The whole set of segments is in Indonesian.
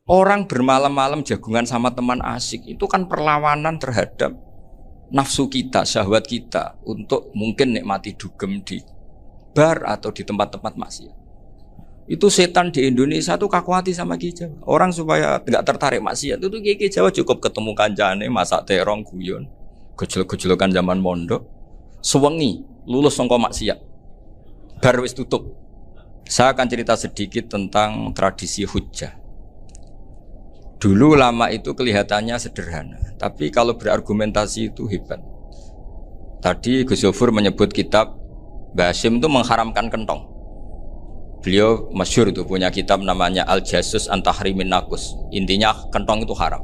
Orang bermalam-malam jagungan sama teman asik itu kan perlawanan terhadap nafsu kita, syahwat kita untuk mungkin nikmati dugem di bar atau di tempat-tempat maksiat. Itu setan di Indonesia tuh kakuati sama Ki Jawa. Orang supaya tidak tertarik maksiat itu Ki Jawa cukup ketemu kancane masak terong guyon, gejol-gejolokan zaman mondok, sewengi lulus sangka maksiat. Bar wis tutup. Saya akan cerita sedikit tentang tradisi hujjah. Dulu lama itu kelihatannya sederhana, tapi kalau berargumentasi itu hebat. Tadi Gus Yofur menyebut kitab Mbah Hasyim itu mengharamkan kentong. Beliau masyhur itu punya kitab namanya Al-Jasus an Tahrimin Nakus. Intinya kentong itu haram.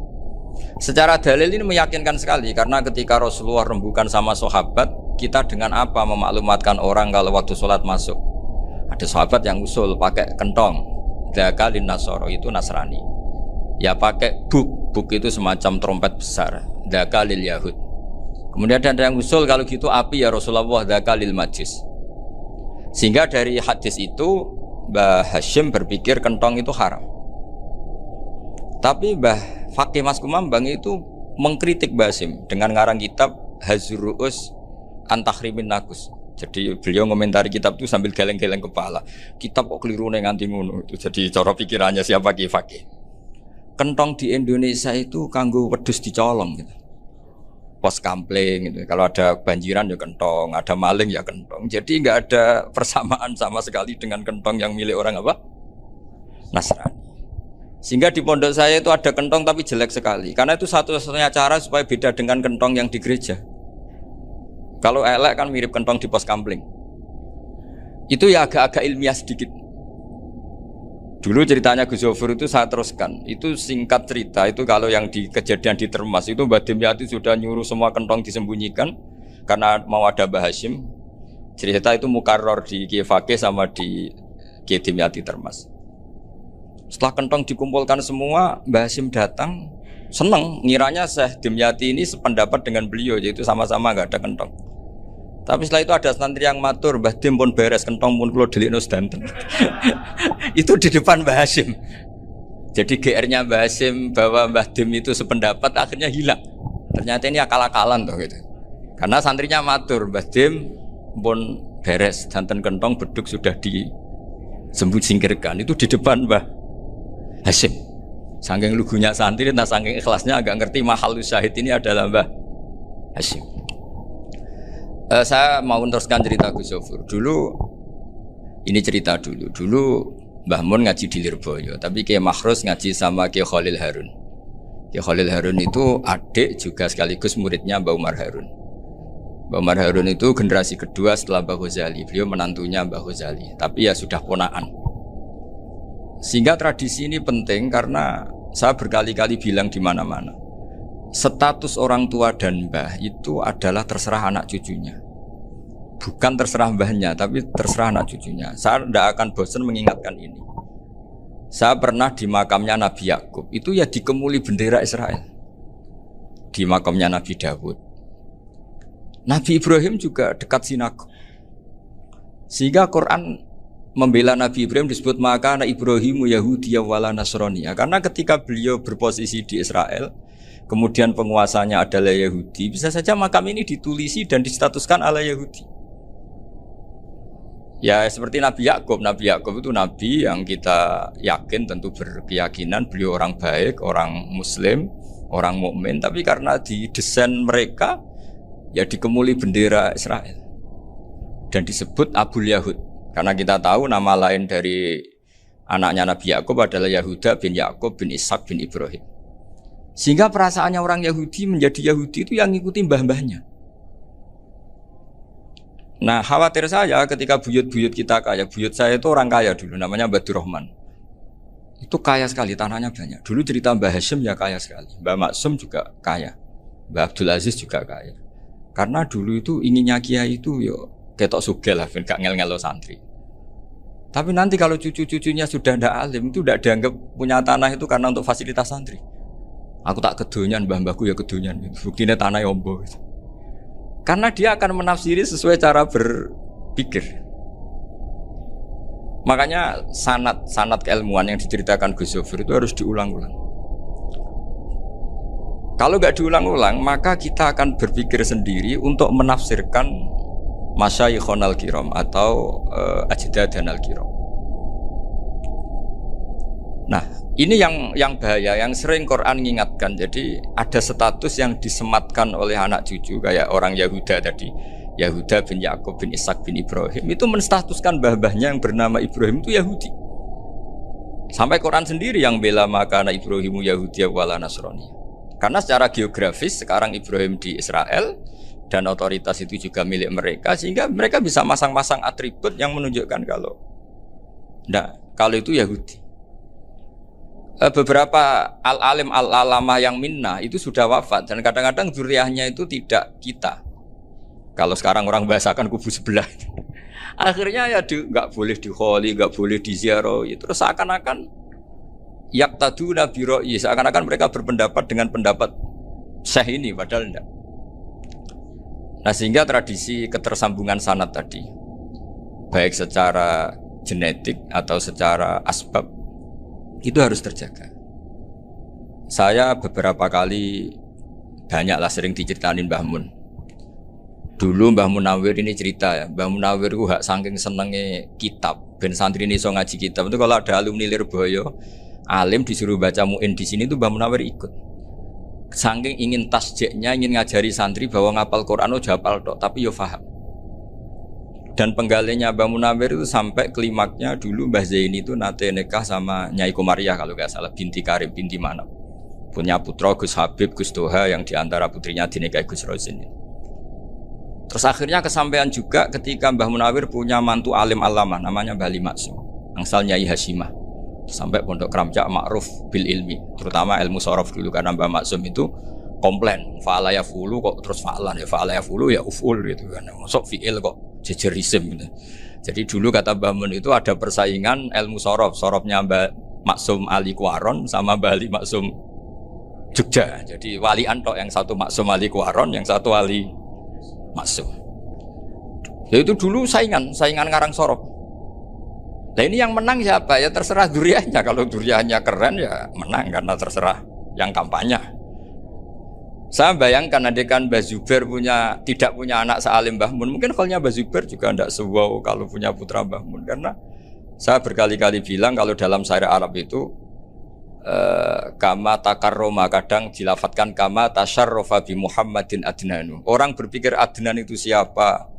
Secara dalil ini meyakinkan sekali karena ketika Rasulullah rembukan sama sahabat, kita dengan apa memaklumatkan orang kalau waktu sholat masuk? Ada sahabat yang usul pakai kentong. Dzakalin Nasoro itu Nasrani. Ya pakai buk itu semacam trompet besar. Dzakalil Yahud. Kemudian ada yang usul kalau gitu api ya Rasulullah dzakalil Majus. Sehingga dari hadis itu Mbah Hasyim berpikir kentong itu haram. Tapi Mbah Fakih Mas Kumambang itu mengkritik Mbah Hasyim dengan ngarang kitab Hazruus an Tahrimin Nakus. Jadi beliau ngomentari kitab itu sambil geleng-geleng kepala. Kitab kok keliru nganti ngono itu. Jadi cara pikirannya siapa Ki Fakih. Kentong di Indonesia itu kanggo wedhus dicolong gitu. Pos kampling gitu. Kalau ada banjiran ya kentong, ada maling ya kentong. Jadi enggak ada persamaan sama sekali dengan kentong yang milik orang apa? Nasrani. Sehingga di pondok saya itu ada kentong tapi jelek sekali. Karena itu satu-satunya cara supaya beda dengan kentong yang di gereja. Kalau elek kan mirip kentong di pos kampling. Itu ya agak-agak ilmiah sedikit. Dulu ceritanya Gus Yofur itu saya teruskan. Itu singkat cerita, itu kalau yang di kejadian di Termas itu Mbah Dimyati sudah nyuruh semua kentong disembunyikan karena mau ada Mbah Hasyim. Cerita itu mukarrar di Kiai Fakih sama di Kiai Dimyati Termas. Setelah kentong dikumpulkan semua, Mbah Hasyim datang, seneng, ngiranya Syekh Dimyati ini sependapat dengan beliau, yaitu sama-sama enggak ada kentong. Tapi setelah itu ada santri yang matur, Mbah Dim pun beres kentong pun kula delikno sedanten. Itu di depan Mbah Hasyim. Jadi GR-nya Mbah Hasyim bahwa Mbah Dim itu sependapat akhirnya hilang. Ternyata ini akal-akalan toh gitu. Karena santrinya matur, Mbah Dim pun beres sedanten kentong beduk sudah disingkirkan. Itu di depan Mbah Hasyim. Saking lugunya santri, nah saking ikhlasnya agak ngerti mahal syahid ini adalah Mbah Hasyim. Saya mau meneruskan cerita Gus Yofur. Dulu Mbah Mun ngaji di Lirboyo, tapi Kiai Makhrus ngaji sama Kiai Khalil Harun. Kiai Khalil Harun itu adik juga sekaligus muridnya Mbah Umar Harun. Mbah Umar Harun itu generasi kedua setelah Mbah Ghazali. Beliau menantunya Mbah Ghazali, tapi ya sudah ponaan. Sehingga tradisi ini penting karena saya berkali-kali bilang di mana-mana. Status orang tua dan mbah itu adalah terserah anak cucunya. Bukan terserah mbahnya, tapi terserah anak cucunya. Saya tidak akan bosan mengingatkan ini. Saya pernah di makamnya Nabi Yakub, itu ya dikemuli bendera Israel. Di makamnya Nabi Dawud. Nabi Ibrahim juga dekat sinagog. Sehingga Quran membela Nabi Ibrahim disebut maka anak Ibrahimu Yahudiyya wala Nasraniyya. Karena ketika beliau berposisi di Israel, kemudian penguasanya adalah Yahudi, bisa saja makam ini ditulisi dan distatuskan ala Yahudi. Ya seperti Nabi Yakub. Nabi Yakub itu nabi yang kita yakin tentu berkeyakinan beliau orang baik, orang muslim, orang mukmin, tapi karena di desain mereka ya dikemuli bendera Israel dan disebut Abul Yahud. Karena kita tahu nama lain dari anaknya Nabi Yakub adalah Yahuda bin Yakub bin Ishak bin Ibrahim. Sehingga perasaannya orang Yahudi menjadi Yahudi itu yang ngikuti mbah-mbahnya. Nah khawatir saya ketika buyut-buyut kita kaya. Buyut saya itu orang kaya dulu, namanya Mbah Durrahman. Itu kaya sekali, tanahnya banyak. Dulu cerita Mbah Hasyim ya kaya sekali. Mbah Maksum juga kaya. Mbah Abdul Aziz juga kaya. Karena dulu itu inginnya kiai itu yo ketok sugih lah, gak ngel-ngelo santri. Tapi nanti kalau cucu-cucunya sudah ndak alim, itu ndak dianggap punya tanah itu karena untuk fasilitas santri. Aku tak kedonyan, mbah-mbahku ya kedonyan. Buktinya tanah yombo. Karena dia akan menafsiri sesuai cara berpikir. Makanya sanad keilmuan yang diceritakan Gus Zofir itu harus diulang-ulang. Kalau nggak diulang-ulang, maka kita akan berpikir sendiri untuk menafsirkan masyayikhonal kiram atau ajdadanal kiram. Nah, ini yang bahaya, yang sering Quran mengingatkan. Jadi ada status yang disematkan oleh anak cucu kayak orang Yahuda tadi, Yahuda bin Yakub bin Ishak bin Ibrahim, itu menstatuskan mbah-mbahnya yang bernama Ibrahim itu Yahudi. Sampai Quran sendiri yang bela makana Ibrahimu Yahudi wala Nasrani. Karena secara geografis sekarang Ibrahim di Israel dan otoritas itu juga milik mereka, sehingga mereka bisa masang-masang atribut yang menunjukkan kalau itu Yahudi. Beberapa al-alim al-alamah yang minnah itu sudah wafat dan kadang-kadang zuriyahnya itu tidak kita. Kalau sekarang orang bahasakan kubu sebelah. Akhirnya ya nggak boleh dikholi, nggak boleh diziarah. Terus seakan-akan yaktaduna bi ra'yi, seakan-akan mereka berpendapat dengan pendapat syekh ini, padahal enggak. Nah, sehingga tradisi ketersambungan sanad tadi, baik secara genetik atau secara asbab, itu harus terjaga. Saya beberapa kali banyaklah sering diceritain Mbah Mun. Dulu Mbah Munawir ini cerita ya, Mbah Munawir itu saking senenge kitab, ben santri ini so ngaji kitab. Itu kalau ada alumni Lirboyo alim disuruh baca muin di sini tuh Mbah Munawir ikut. Saking ingin tasjeknya, ingin ngajari santri bahwa ngapal Quran udah hafal tok, tapi yo paham. Dan penggalinya Mbah Munawir itu sampai klimaknya dulu Mbah Zaini itu nate nikah sama Nyai Komariah kalau nggak salah, binti Karim, binti Manap. Punya putra Gus Habib, Gus Toha yang diantara putrinya dinikahi Gus Rozin. Terus akhirnya kesampaian juga ketika Mbah Munawir punya mantu alim alama namanya Mbah Ali Maksum, angsal Nyai Hasyimah. Sampai pondok Kramjak ma'ruf bil ilmi, terutama ilmu sorof dulu karena Mbah Maksum itu komplain fa'ala ya fulu kok terus fa'lan ya fa'ala ya fulu ya uf'ul gitu kan, masuk fi'il kok jejer isim gitu. Jadi dulu kata Mbah Mun itu ada persaingan ilmu sorofnya Mbah Maksum Ali Kuaron sama Mbah Ali Maksum Jogja. Jadi wali antok, yang satu Maksum Ali Kuaron, yang satu Ali Maksum. Ya itu dulu saingan ngarang sorof. Nah ini yang menang siapa? Ya terserah duriannya. Kalau duriannya keren ya menang karena terserah yang kampanye. Saya bayangkan adekan Mbah Zubair tidak punya anak sealim Mbah Mun, mungkin kalau Mbah Zubair juga tidak sewow kalau punya putra Mbah Mun. Karena saya berkali-kali bilang kalau dalam syair Arab itu kama takarroma, kadang dilafatkan kama tasyarrofa bi Muhammadin adnanu. Orang berpikir Adnan itu siapa?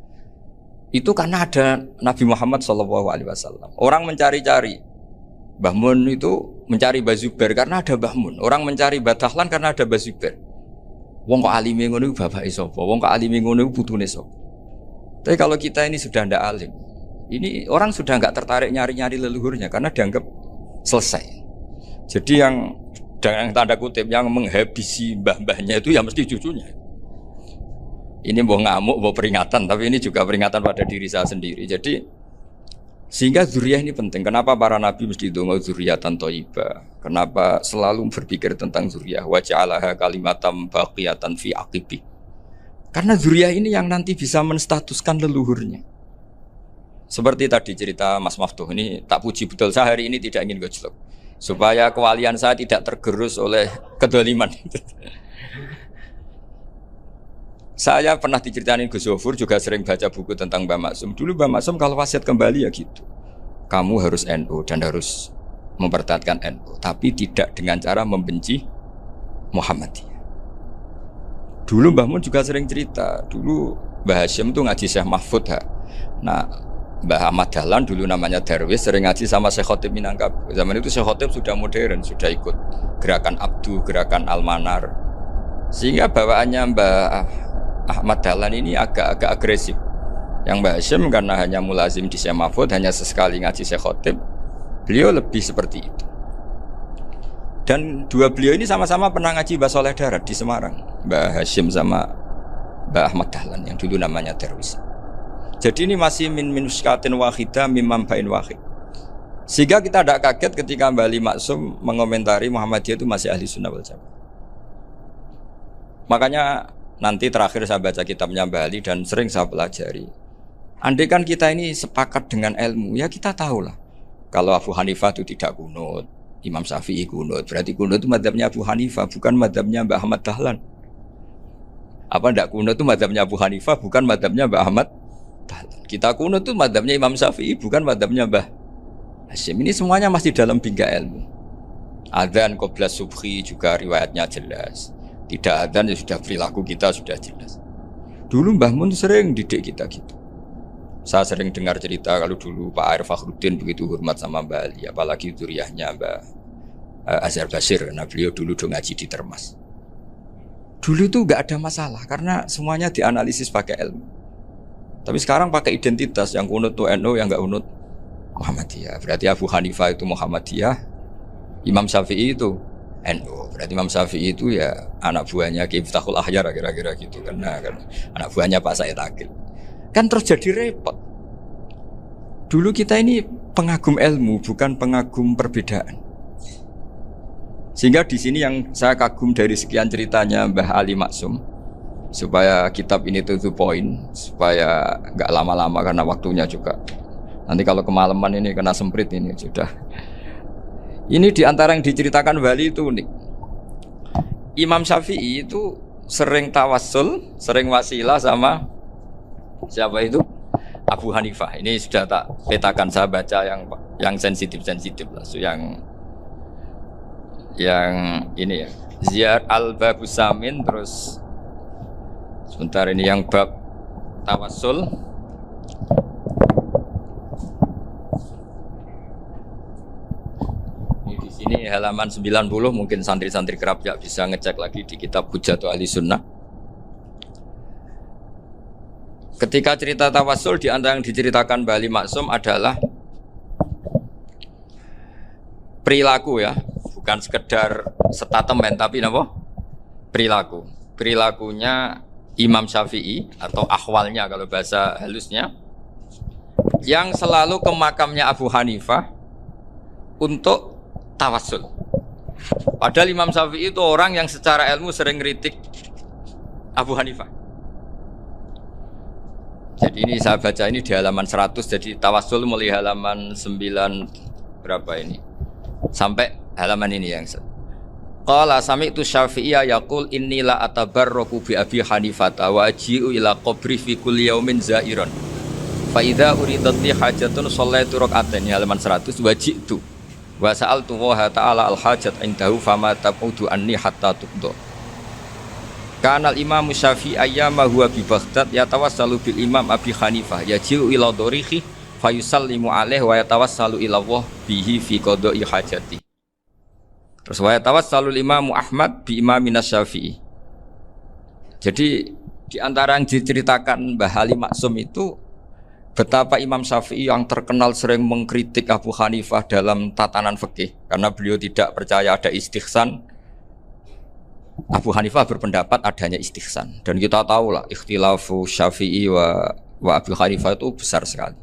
Itu karena ada Nabi Muhammad SAW. Orang mencari-cari Mbah Mun itu mencari Mbah Zubair karena ada Mbah Mun. Orang mencari Mbah Dahlan karena ada Mbah Zubair. Wong kok alime ngono iku bapake sapa? Wong kok alime ngono iku putune sapa? Tapi kalau kita ini sudah ndak alim, ini orang sudah nggak tertarik nyari-nyari leluhurnya karena dianggap selesai. Jadi yang tanda kutip yang menghabisi mbah-mbahnya itu ya mesti cucunya. Ini mau ngamuk, mau peringatan, tapi ini juga peringatan pada diri saya sendiri. Jadi sehingga zuriyah ini penting. Kenapa para nabi mesti donga zuriyatan thayyibah? Kenapa selalu berpikir tentang zuriyah? Wa ja'alaha kalimatam baqiyatan fi aqibi. Karena zuriyah ini yang nanti bisa menstatuskan leluhurnya. Seperti tadi cerita Mas Maftuh, ini tak puji betul, saya hari ini tidak ingin gojlok supaya kewalian saya tidak tergerus oleh kedoliman. Saya pernah diceritain Gus Zofur, juga sering baca buku tentang Mbah Maksum. Dulu Mbah Maksum kalau wasiat kembali ya gitu, kamu harus NU dan harus mempertahankan NU, tapi tidak dengan cara membenci Muhammadiyah. Dulu Mbah Mun juga sering cerita, dulu Mbah Hashim itu ngaji Syekh Mahfud. Nah, Mbah Ahmad Dahlan dulu namanya Darwis sering ngaji sama Syekh Khotib Minangkabau. Zaman itu Syekh Khotib sudah modern, sudah ikut gerakan Abdu, gerakan Al-Manar. Sehingga bawaannya Mbah Ahmad Dahlan ini agak agresif. Yang Mbah Hashim karena hanya mulazim di Syekh Mahfud, hanya sesekali ngaji Syekh Khotib, beliau lebih seperti itu. Dan dua beliau ini sama-sama pernah ngaji Mbah Soleh Darat di Semarang, Mbah Hashim sama Mbah Ahmad Dahlan yang dulu namanya Darwis. Jadi ini masih min muskatin wahidah mimam bain wahid. Sehingga kita tidak kaget ketika Mbah Ali Maksum mengomentari Muhammadiyah itu masih ahli sunnah wal jamaah. Makanya nanti terakhir saya baca kitabnya Mbah Ali dan sering saya pelajari. Andai kan kita ini sepakat dengan ilmu, ya kita tahulah Kalau Abu Hanifah itu tidak kunut, Imam Syafi'i kunut. Berarti kunut itu madzhabnya Abu Hanifah, bukan madzhabnya Mbah Ahmad Dahlan. Apa ndak kunut itu madzhabnya Abu Hanifah, bukan madzhabnya Mbah Ahmad Dahlan. Kita kunut itu madzhabnya Imam Syafi'i, bukan madzhabnya Mbah Hasyim. Ini semuanya masih dalam bingkai ilmu. Adzan qabla subhi juga riwayatnya jelas. Tidak adzan ya sudah perilaku kita sudah jelas. Dulu Mbah Mun sering didik kita gitu. Saya sering dengar cerita kalau dulu Pak Arif Fakhruddin begitu hormat sama Mbah Ali, apalagi zuriyahnya Mbah Azhar Basir, karena beliau dulu ngaji di Termas. Dulu itu nggak ada masalah karena semuanya dianalisis pakai ilmu. Tapi sekarang pakai identitas, yang kunut tuh NU, yang nggak kunut Muhammadiyah. Berarti Abu Hanifah itu Muhammadiyah, Imam Syafi'i itu NU. Berarti Imam Syafi'i itu ya anak buahnya Ki Miftahul Ahyar kira-kira gitu, karena anak buahnya Pak Said Akil. Kan terus jadi repot. Dulu kita ini pengagum ilmu, bukan pengagum perbedaan. Sehingga di sini yang saya kagum dari sekian ceritanya Mbah Ali Maksum, supaya kitab ini to the point, supaya nggak lama-lama karena waktunya juga. Nanti kalau kemalaman ini kena semprit ini sudah. Ini diantara yang diceritakan Bali itu unik. Imam Syafi'i itu sering tawassul, sering wasilah sama siapa itu? Abu Hanifah. Ini sudah tak petakan, saya baca yang sensitif lah, yang ini ya. Ziyar al-Babus Samin, terus sebentar ini yang bab tawassul. Ini di sini halaman 90, mungkin santri-santri kerap ya bisa ngecek lagi di kitab Hujjatul Ahli Sunnah. Ketika cerita tawassul, di antara yang diceritakan Mbah Ali Maksum adalah perilaku ya, bukan sekedar statement tapi apa? Perilaku. Perilakunya Imam Syafi'i atau ahwalnya kalau bahasa halusnya, yang selalu ke makamnya Abu Hanifah untuk tawassul. Padahal Imam Syafi'i itu orang yang secara ilmu sering kritik Abu Hanifah. Jadi ini saya baca ini di halaman 100, jadi tawassul mulai halaman 9 berapa ini sampai halaman ini yang qala sami'tu Syafi'iyya yaqul inni la atabarraku bi Abi Hanifah wa aji'u ila qabri fi kulli yaumin za'iran fa idza uridat li hajatun shallaitu rak'atain, halaman 100, waji'tu wa sa'altu wa ta'ala al hajat indahu fama taqudu anni hatta tuqda. Kanal Imam Syafi'i ayyama huwa bi Baghdad yatawassalu bil Imam Abi Hanifah yaji'u ila dharihi fayusallimu alaihi wa yatawassalu ila Allah bihi fi qada'i hajati. Terus wa yatawassalu Imam Ahmad bi Imamina Syafi'i. Jadi di antara yang diceritakan Mbah Ali Maksum itu betapa Imam Syafi'i yang terkenal sering mengkritik Abu Hanifah dalam tatanan fikih karena beliau tidak percaya ada istihsan. Abu Hanifah berpendapat adanya istihsan, dan kita tahu lah ikhtilafu Syafi'i wa Abu Hanifah itu besar sekali.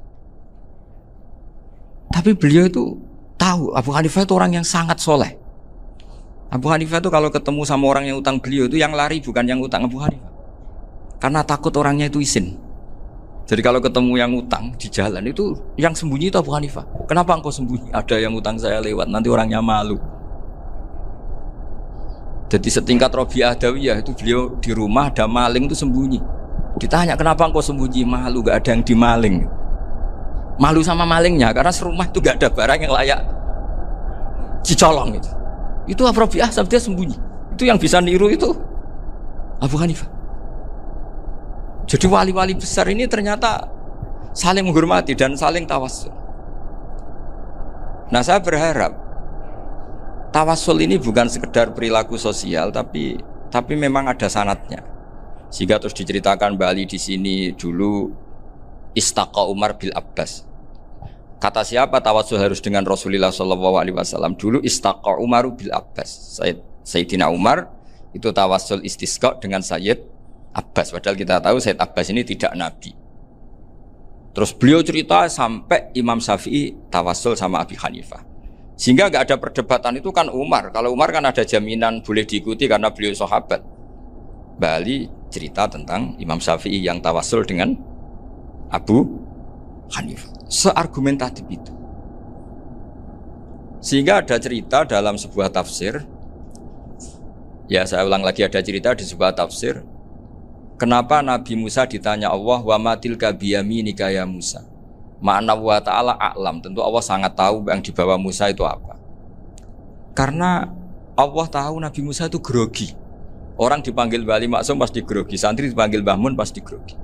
Tapi beliau itu tahu Abu Hanifah itu orang yang sangat soleh. Abu Hanifah itu kalau ketemu sama orang yang utang beliau itu yang lari bukan yang utang Abu Hanifah, karena takut orangnya itu izin. Jadi kalau ketemu yang utang di jalan itu yang sembunyi itu Abu Hanifah. Kenapa engkau sembunyi? Ada yang utang saya lewat, nanti orangnya malu. Jadi setingkat Robi'ah Adawiyah itu beliau di rumah ada maling itu sembunyi. Ditanya kenapa engkau sembunyi? Malu, gak ada yang dimaling. Malu sama malingnya karena serumah itu gak ada barang yang layak dicolong itu. Itu Robi'ah sabda sembunyi. Itu yang bisa niru itu Abu Hanifah. Jadi wali-wali besar ini ternyata saling menghormati dan saling tawassul. Nah saya berharap tawassul ini bukan sekedar perilaku sosial, tapi memang ada sanadnya. Sehingga terus diceritakan Bali di sini dulu istaqa Umar bil Abbas. Kata siapa tawassul harus dengan Rasulullah SAW? Dulu istaqa Umar bil Abbas. Sayyidina Umar itu tawassul istisqa dengan Sayyid Abbas. Padahal kita tahu Sayyid Abbas ini tidak nabi. Terus beliau cerita sampai Imam Syafi'i tawassul sama Abi Hanifah. Sehingga nggak ada perdebatan itu kan Umar. Kalau Umar kan ada jaminan boleh diikuti karena beliau sahabat. Bali cerita tentang Imam Syafi'i yang tawassul dengan Abu Hanifah. Seargumentatif itu. Sehingga ada cerita dalam sebuah tafsir, ya saya ulang lagi, ada cerita di sebuah tafsir, kenapa Nabi Musa ditanya Allah, wa matil kabiyaminika ya Musa. Ma'ana wa ta'ala a'lam, tentu Allah sangat tahu yang dibawa Musa itu apa. Karena Allah tahu Nabi Musa itu grogi. Orang dipanggil Wali Maksum pasti grogi, santri dipanggil Mbah Mun pasti grogi.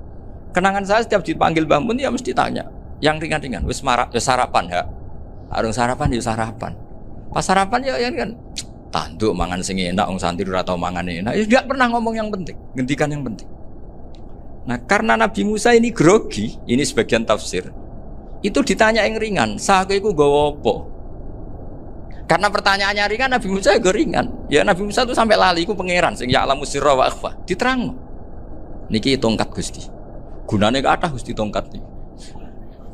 Kenangan saya setiap dipanggil Mbah Mun ya mesti tanya, yang ringan-ringan, wis sarapan ya. Arung sarapan ya sarapan. Pas sarapan ya kan tanduk mangan sing enak, wong santri ora tau mangan enak. Ya enggak pernah ngomong yang penting, ngendikan yang penting. Nah, karena Nabi Musa ini grogi, ini sebagian tafsir. Itu ditanya yang ringan, saku iku nggawa apa? Karena pertanyaannya ringan, Nabi Musa juga ringan. Ya Nabi Musa itu sampai lali iku pangeran sing ya'lamu sirra wa akhfa. Diterangno. Niki tongkat Gusti. Gunane kathah Gusti tongkat niki.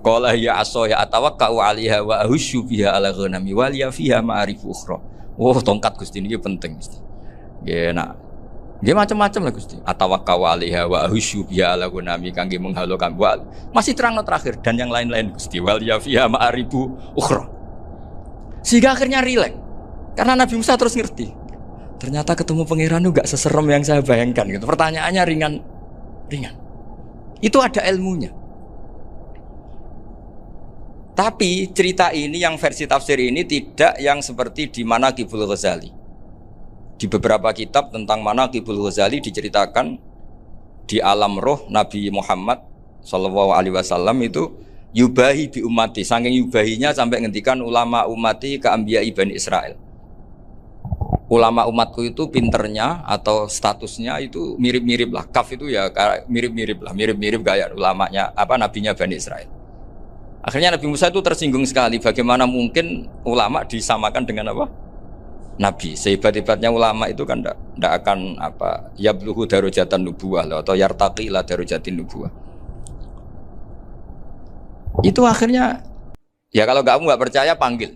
Qala ya aso ya atawakkau 'alaiha wa ahusyu biha 'ala ghanami wal ya fiha ma'arifu ukhra. Oh, tongkat Gusti niki penting Gusti. Nggih nak. Nggih macam-macam lah Gusti. Atawakkau 'alaiha wa ahusyu biha 'ala ghanami kangge menghalo kambal. Masih terangno terakhir dan yang lain-lain Gusti. Wal ya fiha ma'arifu ukhra. Sehingga akhirnya rileks. Karena Nabi Musa terus ngerti. Ternyata ketemu pangeran itu gak seserem yang saya bayangkan gitu. Pertanyaannya ringan. Itu ada ilmunya. Tapi cerita ini yang versi tafsir ini tidak yang seperti di Manaqibul Ghazali. Di beberapa kitab tentang Manaqibul Ghazali diceritakan di alam roh Nabi Muhammad sallallahu alaihi wasallam itu yubahi bi ummati, saking yubahinya sampai ngendikan ulama ummati ka anbiya'i Bani Israil. Ulama umatku itu pinternya atau statusnya itu mirip-mirip lah. Kaf itu ya mirip-mirip lah, mirip-mirip kayak ulamanya nabinya Bani Israil. Akhirnya Nabi Musa itu tersinggung sekali, bagaimana mungkin ulama disamakan dengan Nabi. Sehebat-hebatnya ulama itu kan tidak akan yabluhu darajatan nubuwah atau yartaqi ila darajatin nubuwah. Itu akhirnya ya kalau kamu nggak percaya panggil.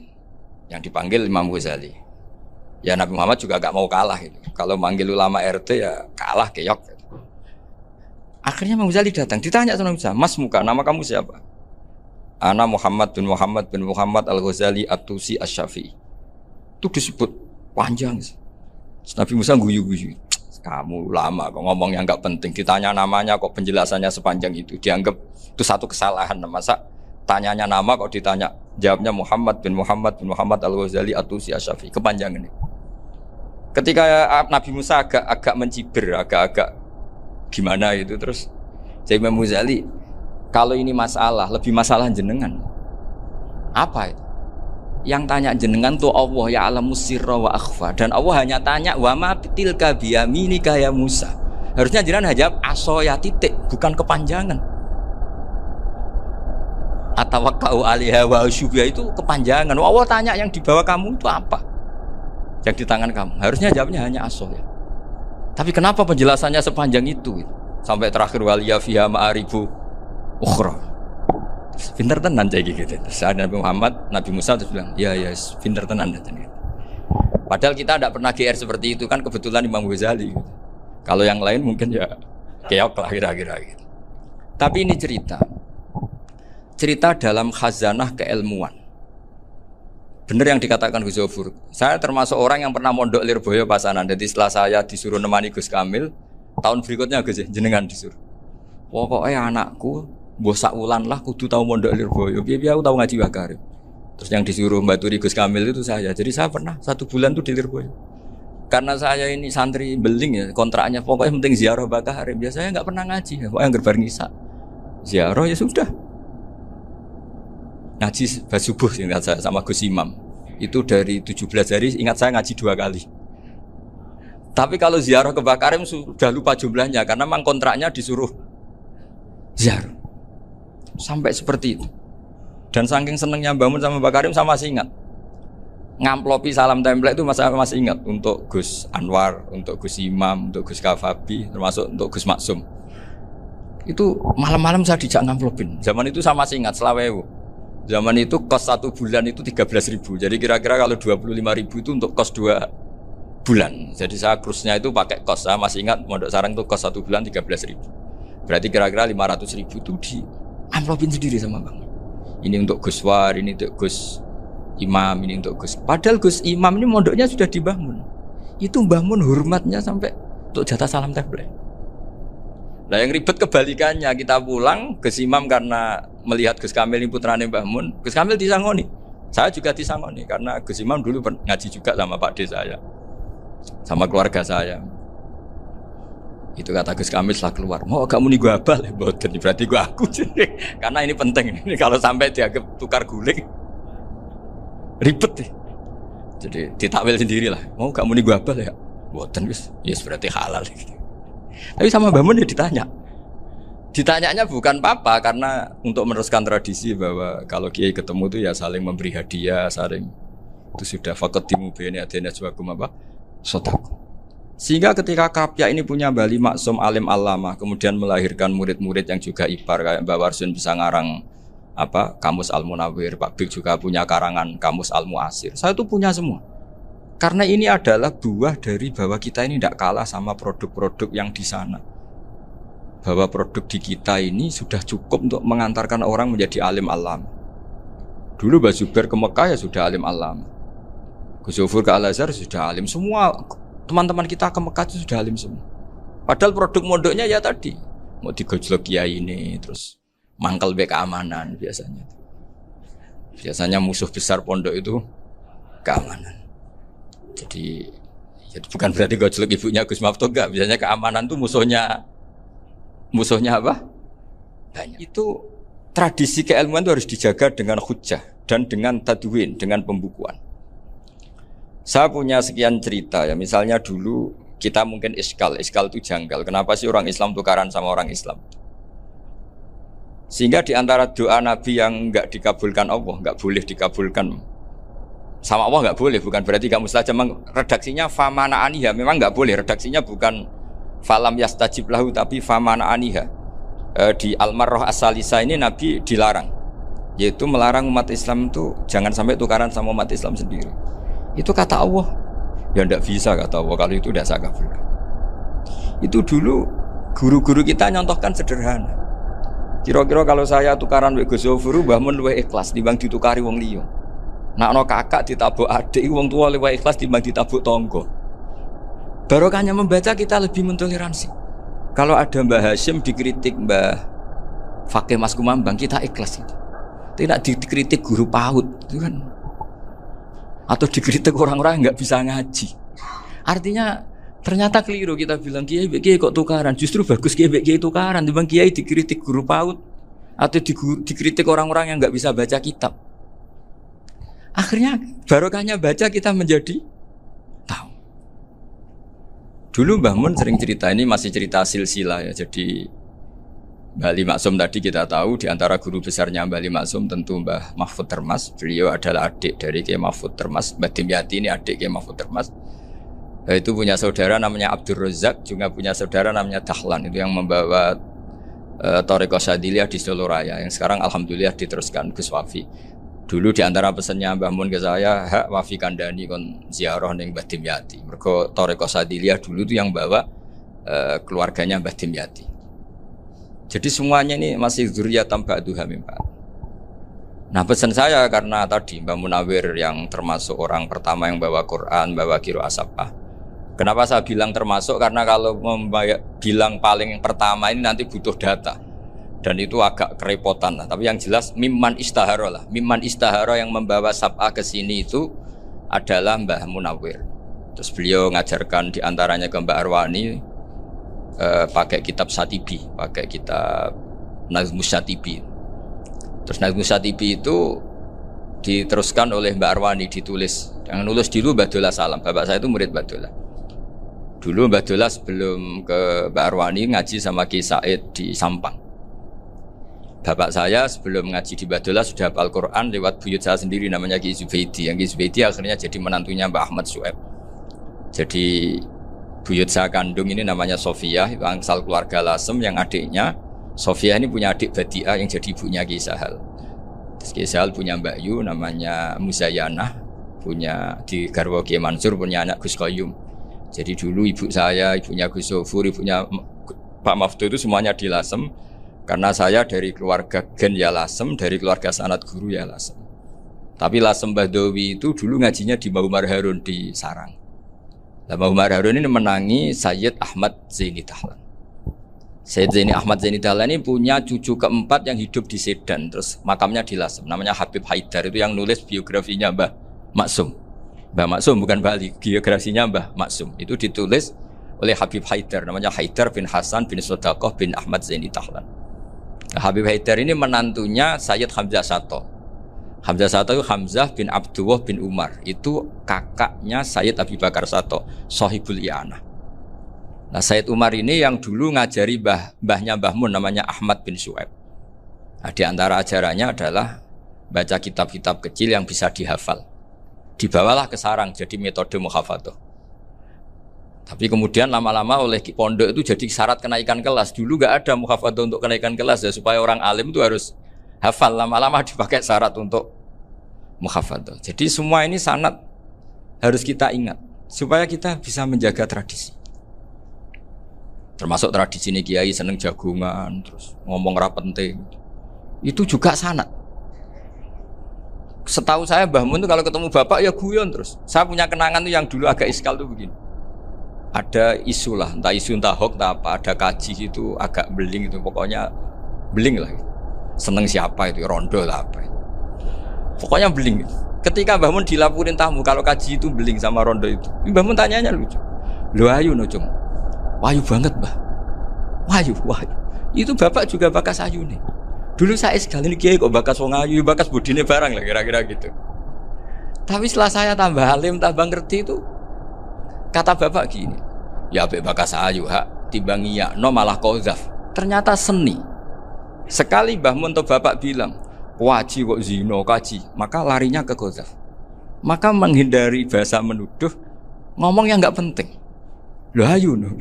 Yang dipanggil Imam Ghazali. Ya Nabi Muhammad juga gak mau kalah gitu. Kalau manggil ulama RT ya kalah keok gitu. Akhirnya Imam Ghazali datang, ditanya sama Musa, "Mas muka, nama kamu siapa?" "Ana Muhammad bin Muhammad Al-Ghazali At-Tusi Asy-Syafi'i." Itu disebut panjang. Nabi Musa guyu-guyu. "Kamu ulama kok ngomong yang gak penting, ditanya namanya kok penjelasannya sepanjang itu, dianggap itu satu kesalahan. Masa tanyanya nama kok ditanya jawabnya Muhammad bin Muhammad Al-Ghazali At-Tusi Asy-Syafi'i, kepanjangan ini." Ketika Nabi Musa agak mencibir, agak gimana itu, terus saya Imam Ghazali, kalau ini masalah, lebih masalah jenengan. Apa itu? Yang tanya jenengan tuh Allah ya alamu sirra wa akhfa, dan Allah hanya tanya wa ma tilka biyaminika ya Musa. Harusnya jenengan jawab aso ya titik, bukan kepanjangan. Atawakkau 'alaiha wa asyubiha itu kepanjangan. Allah tanya yang di bawah kamu itu apa? Yang di tangan kamu. Harusnya jawabnya hanya aso ya. Tapi kenapa penjelasannya sepanjang itu? Sampai terakhir waliya fiha ma'aribu ukhra. Pinter tenan kayak gitu. Terus ada Nabi Musa terus bilang, "Ya, pinter tenan." Padahal kita tidak pernah GR seperti itu kan, kebetulan Imam Ghazali gitu. Kalau yang lain mungkin ya keok lah kira-kira gitu. Tapi ini cerita dalam khazanah keilmuan. Benar yang dikatakan Gus Zofur. Saya termasuk orang yang pernah mondok Lirboyo Pasanan. Jadi setelah saya disuruh nemani Gus Kamil, tahun berikutnya Gus jenengan disuruh. Pokoknya anakku mbok sak wulan lah kudu tahu mondok Lirboyo. Piye-piye aku tahu ngaji Wakarim. Terus yang disuruh mbaturi Gus Kamil itu saya. Jadi saya pernah 1 bulan tuh di Lirboyo. Karena saya ini santri beling ya, kontraknya pokoknya penting ziarah Bakarim. Biasanya nggak pernah ngaji. Pokoknya gerbar ngisa. Ziarah ya sudah. Ngaji subuh ingat saya sama Gus Imam. Itu dari 17 hari ingat saya ngaji 2 kali. Tapi kalau ziarah ke Bakarim sudah lupa jumlahnya karena memang kontraknya disuruh ziarah. Sampai seperti itu. Dan saking senengnya bangun sama Bakarim saya masih ingat. Ngamplopi salam template itu masih ingat untuk Gus Anwar, untuk Gus Imam, untuk Gus Kafabi, termasuk untuk Gus Maksum. Itu malam-malam saya dijak ngamplopin. Zaman itu saya masih ingat selawewu. Zaman itu kos 1 bulan itu 13.000. Jadi kira-kira kalau 25.000 itu untuk kos 2 bulan. Jadi saya krusnya itu pakai kos. Saya masih ingat Mondok Sarang itu kos 1 bulan 13.000. Berarti kira-kira 500.000 itu di amplopin sendiri sama Bang. Ini untuk Gus War, ini untuk Gus imam ini untuk Gus. Padahal Gus Imam ini mondoknya sudah di Mbah Mun. Itu Mbah Mun hormatnya sampai untuk jatah salam tabligh. Nah yang ribet kebalikannya, kita pulang Gus Imam karena melihat Gus Kamil ini putrane Mbah Mun, Gus Kamil disangoni. Saya juga disangoni karena Gus Imam dulu ngaji juga sama Pak D saya, sama keluarga saya. Itu kata Gus Kamil setelah keluar, mau kamu nih gua abal, boten berarti gua aku. Karena ini penting, ini kalau sampai dianggap tukar guling, ribet deh. Jadi ditakwil sendiri lah, mau kamu nih gua abal ya, boten wis, yes berarti halal. Tapi sama Mbah Mun ya ditanyanya bukan apa karena untuk meneruskan tradisi bahwa kalau kiai ketemu itu ya saling memberi hadiah, saling itu sudah faqaddimu baina adina juakum apa sedekah. Sehingga ketika Krapyak ini punya Bali Maksum alim alama, kemudian melahirkan murid-murid yang juga ipar kayak Mbak Warsun bisa ngarang apa Kamus Al Munawwir, Pak Bik juga punya karangan Kamus Al Muasir. Saya itu punya semua. Karena ini adalah buah dari bahwa kita ini tidak kalah sama produk-produk yang di sana. Bahwa produk di kita ini sudah cukup untuk mengantarkan orang menjadi alim alam. Dulu Mbah Zubair ke Mekah ya sudah alim alam. Gus Zufur ke Al-Azhar sudah alim. Semua teman-teman kita ke Mekah itu sudah alim semua. Padahal produk mondoknya ya tadi mau digojlok kiai ini, terus mangkel be keamanan biasanya. Biasanya musuh besar pondok itu keamanan. Jadi bukan berarti gojlok ibunya Gus Maftuh enggak, biasanya keamanan tuh musuhnya apa? Banyak. Itu tradisi keilmuan itu harus dijaga dengan hujjah dan dengan tadwin, dengan pembukuan. Saya punya sekian cerita ya, misalnya dulu kita mungkin iskal itu janggal. Kenapa sih orang Islam tukaran sama orang Islam? Sehingga di antara doa Nabi yang enggak dikabulkan Allah, enggak boleh dikabulkan sama Allah enggak boleh, bukan berarti enggak mustajab. Redaksinya famana aniha, memang enggak boleh. Redaksinya bukan falam yastajib lahu tapi famana aniha. Di Al-Marrah As-Salisa ini Nabi dilarang, yaitu melarang umat Islam itu jangan sampai tukaran sama umat Islam sendiri. Itu kata Allah, ya enggak bisa kata Allah kalau itu tidak saya kabulkan. Itu dulu guru-guru kita nyontohkan sederhana. Kira-kira kalau saya tukaran wek Gus Zofuru, Mbah Mun luwih ikhlas timbang ditukari wong liya. Nek ana kakak ditabuk adik, wong tua luwih ikhlas timbang ditabuk tangga. Barokahnya membaca kita lebih mentoleransi. Kalau ada Mbah Hashim dikritik Mbah Fakih Mas Kumambang, kita ikhlas itu. Tidak dikritik guru PAUD, itu kan. Atau dikritik orang-orang yang nggak bisa ngaji. Artinya ternyata keliru kita bilang kiai kok tukaran. Justru bagus kiai tukaran. Timbang kiai dikritik guru PAUD atau dikritik orang-orang yang nggak bisa baca kitab. Akhirnya barokahnya baca kita menjadi tahu. Dulu Mbah Mun sering cerita, ini masih cerita silsilah ya. Jadi Mbah Maksum tadi kita tahu di antara guru besarnya Mbah Maksum tentu Mbah Mahfud Termas. Beliau adalah adik dari Kiai Mahfud Termas. Mbah Dimyati ini adik Kiai Mahfud Termas. Itu punya saudara namanya Abdur Razak, juga punya saudara namanya Dahlan. Itu yang membawa Thariqah Syadiliyah di Solo Raya, yang sekarang alhamdulillah diteruskan Gus Wafi. Dulu di antara pesannya Mbah Mun ke saya, hak Wafi kandani kon ziarah ning Mbah Dimyati. Mergo Thariqah Syadiliyah dulu itu yang bawa keluarganya Mbah Dimyati. Jadi semuanya ini masih dzurriyyatan ba'duha min ba'd. Nah pesan saya karena tadi Mbah Munawwir yang termasuk orang pertama yang bawa Quran, bawa qiraah sabah. Kenapa saya bilang termasuk? Karena kalau bilang paling pertama ini nanti butuh data. Dan itu agak kerepotan lah. Tapi yang jelas mimman istahara lah. Mimman istahara yang membawa sabah ke sini itu adalah Mbah Munawwir. Terus beliau ngajarkan diantaranya ke Mbak Arwani pakai kitab Satibi, pakai kitab Nazmus Satibi. Terus Nazmus Satibi itu diteruskan oleh Mbak Arwani, ditulis. Yang nulis dulu Mbak Dola Salam. Bapak saya itu murid Mbak Dola. Dulu Mbak Dola sebelum ke Mbak Arwani ngaji sama Ki Said di Sampang. Bapak saya sebelum ngaji di Mbak Dola sudah hafal Quran lewat buyut saya sendiri namanya Ki Zubaidi. Yang Ki Zubaidi akhirnya jadi menantunya Mbak Ahmad Su'eb. Jadi buyut saya kandung ini namanya Sofia, angsal keluarga Lasem, yang adiknya Sofia ini punya adik Badiah yang jadi ibunya Ki Sahal. Terus Ki Sahal punya Mbak Yu namanya Muzayanah, punya di garwa Ki Mansur punya anak Gus Qayyum. Jadi dulu ibu saya, ibunya Gus Zofur, ibunya Pak Maftuh itu semuanya di Lasem. Karena saya dari keluarga Gen ya Lasem, dari keluarga sanad guru ya Lasem. Tapi Lasem Bahdawi itu dulu ngajinya di Mbah Umar Harun di Sarang. Nah, Mbah Umar Harun ini menangi Sayyid Ahmad Zaini Dahlan. Sayyid Zaini Ahmad Zaini Dahlan ini punya cucu keempat yang hidup di Sedan, terus makamnya di Lasem, namanya Habib Haidar, itu yang nulis biografinya Mbah Maksum. Mbah Maksum bukan Bali, biografinya Mbah Maksum. Itu ditulis oleh Habib Haidar, namanya Haidar bin Hasan bin Sodaqoh bin Ahmad Zaini Dahlan. Nah, Habib Haidar ini menantunya Sayyid Hamzah Sato. Hamzah Sato itu Hamzah bin Abdullah bin Umar, itu kakaknya Sayyid Abi Bakar Sato, Sohibul I'anah. Nah, Sayyid Umar ini yang dulu ngajari mbahnya Mbah Mun namanya Ahmad bin Syuaib. Nah, di antara ajarannya adalah baca kitab-kitab kecil yang bisa dihafal. Dibawalah ke sarang jadi metode muhafadzah. Tapi kemudian lama-lama oleh pondok itu jadi syarat kenaikan kelas. Dulu gak ada muhafadzah untuk kenaikan kelas ya, supaya orang alim itu harus hafal, lama-lama dipakai syarat untuk muhafadzah. Jadi semua ini sanad harus kita ingat supaya kita bisa menjaga tradisi. Termasuk tradisi ini kiai seneng jagungan, terus ngomong ra penting. Itu juga sanad. Setahu saya Mbah Mun itu kalau ketemu bapak ya guyon terus. Saya punya kenangan tuh yang dulu agak iskal tuh begini. Ada isu lah, entah isu entah hoax entah apa, ada kaji itu agak beling itu, pokoknya beling lah. Seneng siapa itu, rondo lah apa itu. Pokoknya beling. Ketika Mbah Mun dilaporin tamu kalau kaji itu beling sama rondo itu, Mbah Mun tanyanya lucu. Lho ayu no cung. Wahyu banget Mbah. Wahyu. Itu bapak juga bakas ayu nih. Dulu saya sekali ini kiai kok bakas wong ayu, bakas budine barang lah kira-kira gitu. Tapi setelah saya tambah alim, tambah ngerti itu, kata bapak gini, ya ape bakas ayu hak timbang iya no malah qadzaf. Ternyata seni. Sekali Mbah Mun atau bapak bilang, waji kok zino kaji, maka larinya ke qadzaf. Maka menghindari bahasa menuduh, ngomong yang nggak penting. Loh ayu no.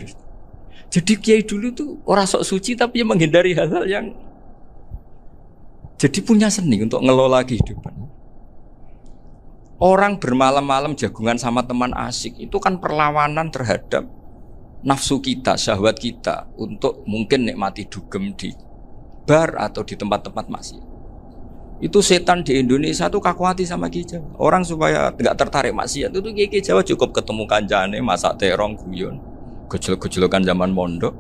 Jadi kiai dulu tuh orang sok suci tapi menghindari hal-hal yang jadi punya seni untuk ngelola kehidupan. Orang bermalam-malam jagungan sama teman asik itu kan perlawanan terhadap nafsu kita, syahwat kita untuk mungkin nikmati dugem di bar atau di tempat-tempat maksiat. Itu setan di Indonesia tuh kakuati sama Ki Jawa. Orang supaya nggak tertarik maksiat itu Ki Jawa cukup ketemu kancane masak terong guyon, gejol-gejolokan zaman mondok,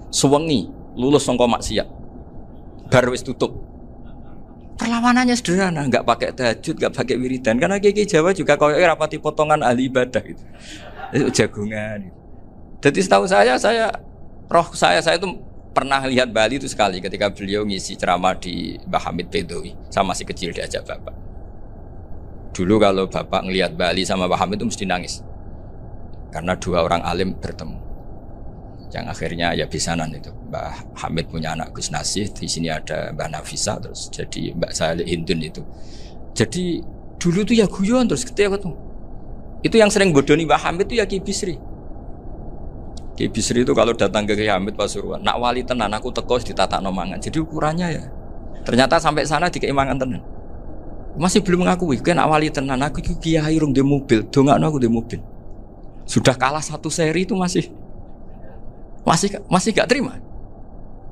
suwengi lulus sangka maksiat. Bar wis tutup. Perlawanannya sederhana, nggak pakai tahajud, nggak pakai wiridan. Karena Ki Jawa juga koyoke rapati potongan ahli ibadah gitu. Itu jagungan. Jadi setahu saya itu pernah lihat Bali itu sekali ketika beliau ngisi ceramah di Mbah Hamid Bedowi. Saya masih kecil diajak bapak. Dulu kalau bapak ngelihat Bali sama Mbah Hamid itu mesti nangis. Karena dua orang alim bertemu. Yang akhirnya ya bisanan itu. Mbah Hamid punya anak Gus Nasih, di sini ada Mbah Nafisa, terus jadi Mbak Salih Hindun itu. Jadi dulu tuh ya guyon terus ketika ketemu. Itu yang sering bodoni Mbah Hamid itu ya Ki Bisri. Ki Bisri itu kalau datang ke Ki Hamid Pasuruan, nak wali tenan aku teko ditatakno mangan. Jadi ukurannya ya. Ternyata sampai sana dikeimangan tenan. Masih belum mengakui, kan nak wali tenan aku iki kiai rung di mobil, dongakno aku di mobil. Sudah kalah satu seri itu masih gak terima.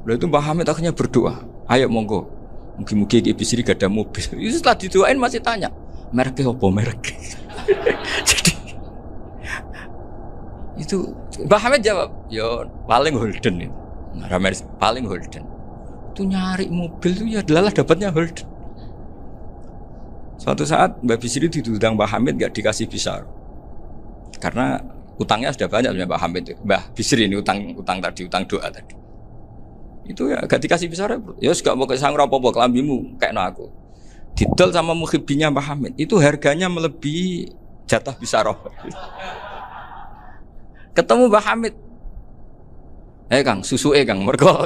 Lalu itu Mbah Hamid akhirnya berdoa, ayo monggo, mungkin-mungkin Ki Bisri gak ada mobil. Itu setelah didoain masih tanya, mereknya apa merek? Jadi itu Mbah Hamid jawab, yo paling Holden itu, paling Holden. Itu nyari mobil itu ya adalah dapatnya Holden. Suatu saat Mbah Bisri diundang Mbah Hamid gak dikasih bisar, karena utangnya sudah banyak Mbah Hamid. Mbah Bisri ini utang tadi, utang doa tadi. Itu ya gak dikasih besar ya gak mau kesang rapopo kelambimu kayak aku. Didol sama muhibbinya Mbah Hamid. Itu harganya melebihi jatah bisaroh. Ketemu Mbah Hamid. Kang, susu Kang, mergo.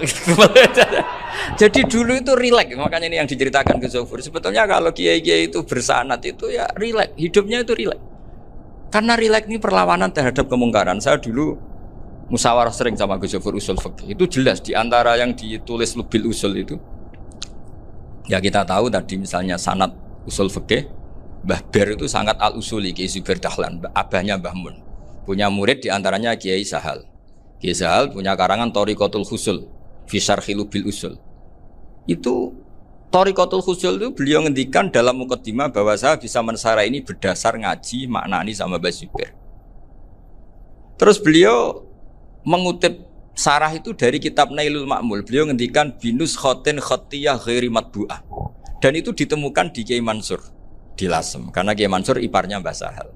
Jadi dulu itu rileks, makanya ini yang diceritakan ke Zofur. Sebetulnya kalau kiai-kiai itu bersanad itu ya rileks, hidupnya itu rileks. Karena rileks ini perlawanan terhadap kemungkaran. Saya dulu musyawarah sering sama Gus Zofur usul fikih. Itu jelas di antara yang ditulis Lubil Usul itu. Ya kita tahu tadi misalnya sanad usul fikih, Mbah Ber itu sangat al-usuli Kiai Zubair Dahlan, abahnya Mbah Mun. Punya murid di antaranya Kiai Sahal. Kiai Sahal punya karangan Thariqatul Husul fi Syarhi Lubil Usul. Itu Thariqatul Husul itu beliau ngendikan dalam mukaddimah bahwa saya bisa mensara ini berdasar ngaji maknani sama Mbah Zubair. Terus beliau mengutip sarah itu dari kitab Nailul Ma'mul. Beliau ngendikan binus khotin khotiyah ghairi matbu'ah. Dan itu ditemukan di Kiai Mansur di Lasem. Karena Kiai Mansur iparnya Mbah Sahal.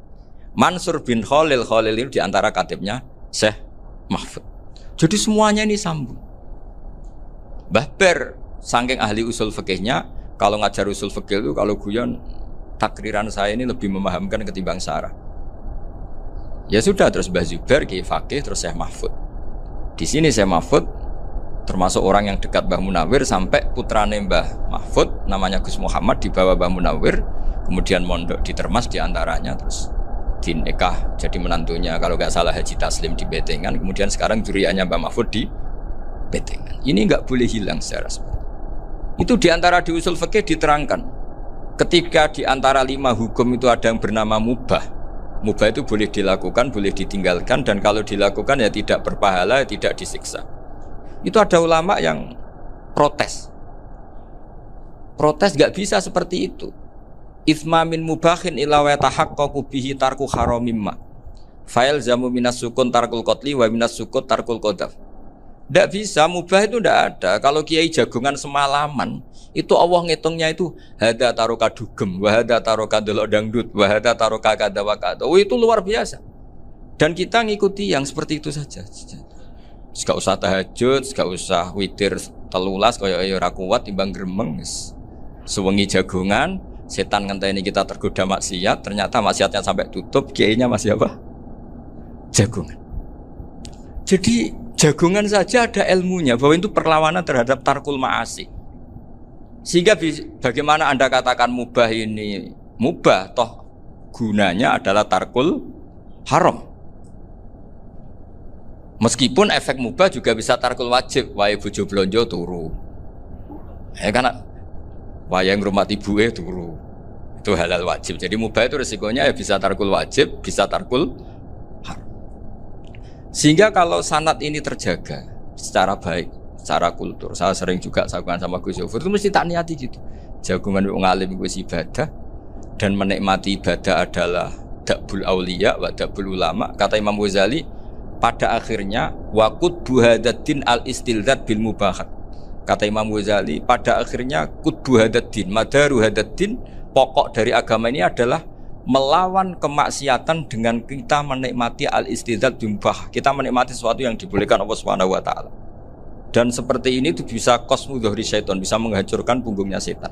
Mansur bin Khalil itu diantara katibnya Syekh Mahfud. Jadi semuanya ini sambung. Mbah Ber saking ahli usul fikihnya, kalau ngajar usul fikih itu kalau guyon takriran saya ini lebih memahamkan ketimbang sarah. Ya sudah, terus Mbah Zubair Kiai Fakih, terus Syekh Mahfud. Di sini Syekh Mahfud termasuk orang yang dekat Mbah Munawir sampai putrane Mbah Mahfud namanya Gus Muhammad dibawa Mbah Munawir, kemudian mondok di Termas diantaranya, terus dinikah jadi menantunya kalau nggak salah Haji Taslim di Betengan, kemudian sekarang juriannya Mbah Mahfud di Betengan. Ini nggak boleh hilang secara seperti itu. Diantara di usul fikih diterangkan ketika diantara 5 hukum itu ada yang bernama mubah. Mubah itu boleh dilakukan, boleh ditinggalkan, dan kalau dilakukan ya tidak berpahala, tidak disiksa. Itu ada ulama yang protes nggak bisa seperti itu. Ithma min mubahin ila wa tahaqqaqu bihi tarku haramimma fa'il zamu minas sukun tarkul qatli wa minas sukut tarkul qadaf. Tidak bisa, mubah itu tidak ada. Kalau kiai jagongan semalaman, itu Allah ngitungnya itu hada taroka dugem, wahada taroka delok dangdut, wahada taroka kada wakada. Oh, itu luar biasa. Dan kita ngikuti yang seperti itu saja. Gak usah tahajud, gak usah witir telulas, kaya ora kuat timbang gremeng. Sewengi jagongan, setan ngenteni kita tergoda maksiat, ternyata maksiatnya sampai tutup, kiainya masih apa? Jagongan. Jadi jagongan saja ada ilmunya bahwa itu perlawanan terhadap tarkul ma'asi. Sehingga bagaimana Anda katakan mubah ini mubah, toh gunanya adalah tarkul haram. Meskipun efek mubah juga bisa tarkul wajib, wae bojo blonjo turu. Ya kan, wae ngrumati ibuke turu. Itu halal wajib. Jadi mubah itu resikonya ya bisa tarkul wajib, bisa tarkul haram. Sehingga kalau sanad ini terjaga secara baik, secara kultur, saya sering juga sakuan sama Gus Yofur, itu mesti tak niati gitu. Jagungan wong alim wis ibadah dan menikmati ibadah adalah dabul auliya wa dabul ulama. Kata Imam Ghazali, pada akhirnya waqud buhadaddin al-istilzat bil mubahat. Kata Imam Ghazali, pada akhirnya qutbu hadaddin, madaru hadaddin, pokok dari agama ini adalah melawan kemaksiatan dengan kita menikmati al-istidzat bimbah. Kita menikmati sesuatu yang dibolehkan Allah Subhanahu wa taala. Dan seperti ini itu bisa qasmu dhuhri syaitan, bisa menghancurkan punggungnya setan.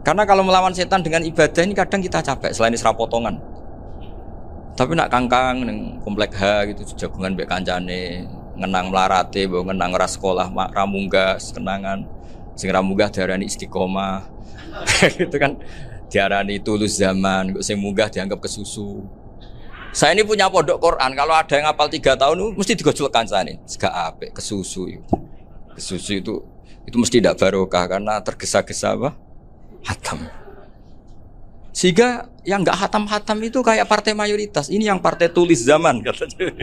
Karena kalau melawan setan dengan ibadah ini kadang kita capek selain isra potongan. Tapi nak kangkang ning komplek H gitu jagungan mbek kancane, ngenang melarate, mbok ngenang ora sekolah, ra munggah kenangan. Sing ra munggah diarani istiqomah. Gitu kan. Diarani tulus zaman, kok sing munggah dianggap kesusu. Saya ini punya pondok Quran, kalau ada yang hafal 3 tahun mesti digojlok kancane. Gak apik, kesusu itu. Kesusu itu mesti tidak barokah karena tergesa-gesa apa? Hatam. Sehingga yang enggak hatam-hatam itu kayak partai mayoritas. Ini yang partai tulis zaman katanya.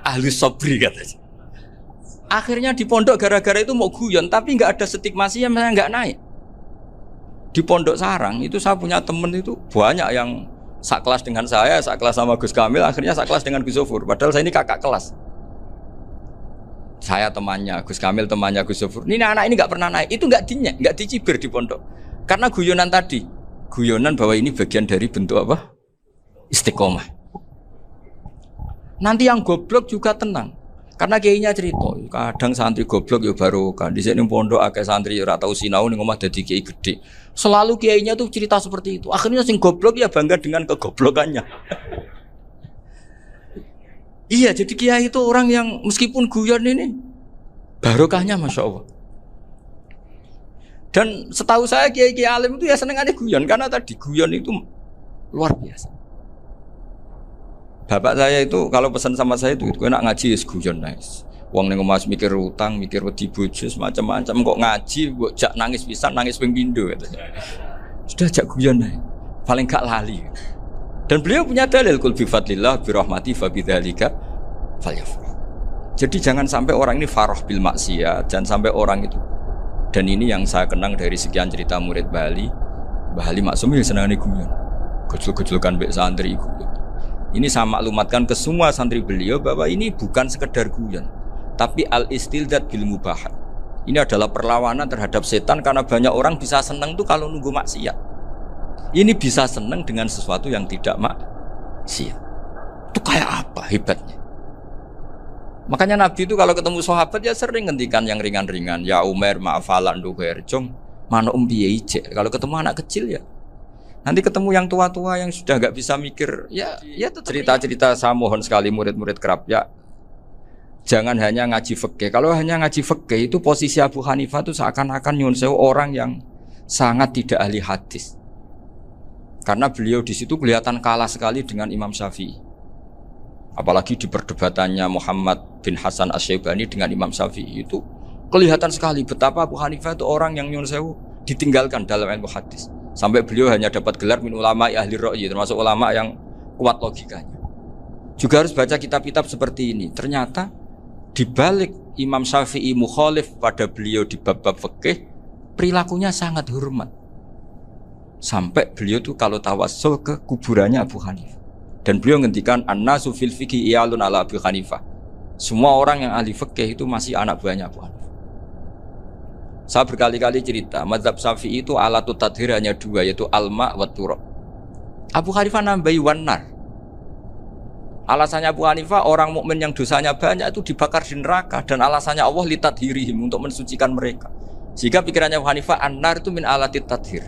Ahli sobri katanya. Akhirnya di pondok gara-gara itu mau guyon, tapi enggak ada stigmasi yang enggak naik. Di Pondok Sarang itu saya punya temen itu banyak yang sekelas dengan saya, sekelas sama Gus Kamil, akhirnya sekelas dengan Gus Zofur. Padahal saya ini kakak kelas. Saya temannya Gus Kamil, temannya Gus Zofur. Ini anak ini nggak pernah naik, itu nggak dicibir di pondok. Karena guyonan tadi, guyonan bahwa ini bagian dari bentuk apa? Istiqomah. Nanti yang goblok juga tenang. Karena kiainya cerita, kadang santri goblok ya barokah. Di sini pondok akeh santri ora tau sinau ning omah dadi kiai gede. Selalu kiainya tuh cerita seperti itu. Akhirnya sing goblok ya bangga dengan kegoblokannya. Iya, jadi kiai itu orang yang meskipun guyon ini barokahnya Masya Allah. Dan setahu saya kiai-kiai alim itu ya senengannya guyon, karena tadi guyon itu luar biasa. Bapak saya itu kalau pesan sama saya itu enak ngaji ya guyon nice. Wong ning omah mikir utang, mikir wedi bojo macam-macam, kok ngaji mbok jak nangis pisan, nangis ping pindho katanya. Sudah jak guyon nice. Paling gak lali. Dan beliau punya dalil kul bi fadlillah bi rahmati fa bidzalika falyafrah. Jadi jangan sampai orang ini farah bil maksiat, jangan sampai orang itu Dan ini yang saya kenang dari sekian cerita murid Bali. Mbah Ali Maksum ya senangane guyon. Gejol-gejolkan mbek santri guyon. Ini saya maklumatkan ke semua santri beliau bahwa ini bukan sekedar guyon, tapi al-istildad bil mubahat. Ini adalah perlawanan terhadap setan karena banyak orang bisa senang tuh kalau nunggu maksiat. Ini bisa senang dengan sesuatu yang tidak maksiat. Itu kayak apa hebatnya? Makanya Nabi itu kalau ketemu sahabat ya sering ngendikan yang ringan-ringan. Ya Umar ma'afalan duher jong mana piye ije. Kalau ketemu anak kecil ya. Nanti ketemu yang tua-tua yang sudah enggak bisa mikir ya cerita-cerita saya mohon sekali murid-murid kerap ya. Jangan hanya ngaji fikih. Kalau hanya ngaji fikih itu posisi Abu Hanifah itu seakan-akan nyun sewu orang yang sangat tidak ahli hadis. Karena beliau di situ kelihatan kalah sekali dengan Imam Syafi'i. Apalagi di perdebatannya Muhammad bin Hasan Asy-Syaibani dengan Imam Syafi'i itu kelihatan sekali betapa Abu Hanifah itu orang yang nyun sewu ditinggalkan dalam ilmu hadis. Sampai beliau hanya dapat gelar min ulama ahli ra'yi, termasuk ulama yang kuat logikanya. Juga harus baca kitab-kitab seperti ini. Ternyata di balik Imam Syafi'i mukhalif pada beliau di bab-bab fikih, perilakunya sangat hormat. Sampai beliau tuh kalau tawassul ke kuburannya Abu Hanifah. Dan beliau ngendikan an-nasu fil fiqhi iyalun ala Abu Hanifah. Semua orang yang ahli fikih itu masih anak buahnya Abu Hanifah. Saya berkali-kali cerita, mazhab Syafi'i itu alatut tadhir hanya dua, yaitu alma wa turab. Abu Hanifah nambahi wanar. Alasannya Abu Hanifah orang mukmin yang dosanya banyak itu dibakar di neraka, dan alasannya Allah litadhirihim, untuk mensucikan mereka. Sehingga pikirannya Abu Hanifah an-nar itu min alatit tadhir.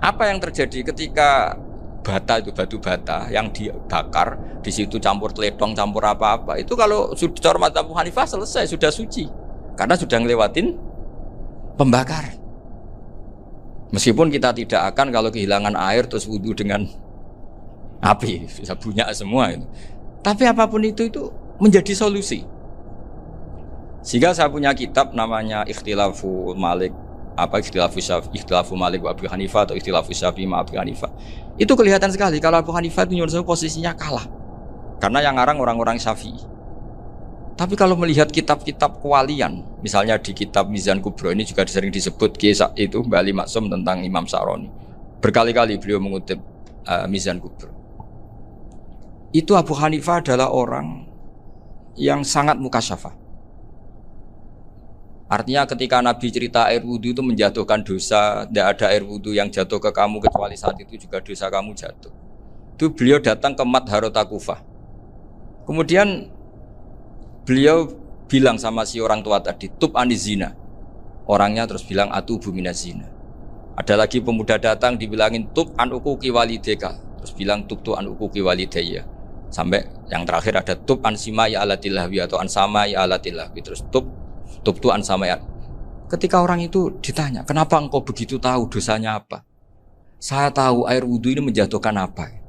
Apa yang terjadi ketika bata itu batu bata yang dibakar di situ campur teledong campur apa-apa itu kalau sudah mazhab Abu Hanifah selesai sudah suci karena sudah ngelewatin pembakaran. Meskipun kita tidak akan kalau kehilangan air terus wudu dengan api bisa bunyak semua itu. Tapi apapun itu menjadi solusi. Sehingga saya punya kitab namanya Ikhtilafu Malik Ikhtilafu Malik wa Abu Hanifah atau Ikhtilafu Syafi'i ma Abu Hanifah. Itu kelihatan sekali kalau Abu Hanifah itu nyuruh posisinya kalah. Karena yang ngarang orang-orang Syafi'i. Tapi kalau melihat kitab-kitab kewalian, misalnya di kitab Mizan Kubro ini juga sering disebut kisah itu Mbah Ali Maksum tentang Imam Sa'roni. Berkali-kali beliau mengutip Mizan Kubro. Itu Abu Hanifah adalah orang yang sangat mukasyafah. Artinya ketika Nabi cerita air wudu itu menjatuhkan dosa, tidak ada air wudu yang jatuh ke kamu kecuali saat itu juga dosa kamu jatuh. Itu beliau datang ke Madharota Kufah. Kemudian beliau bilang sama si orang tua tadi, tub anizina. Orangnya terus bilang atubu minazina. Ada lagi pemuda datang dibilangin tub an uquqi walideka. Terus bilang tub tu an uquqi walidayya. Sampai yang terakhir ada tub an simai alatillah atau an samai alatillah. Terus tub tuan sama ya. Ketika orang itu ditanya, kenapa engkau begitu tahu dosanya apa? Saya tahu air wudhu ini menjatuhkan apa.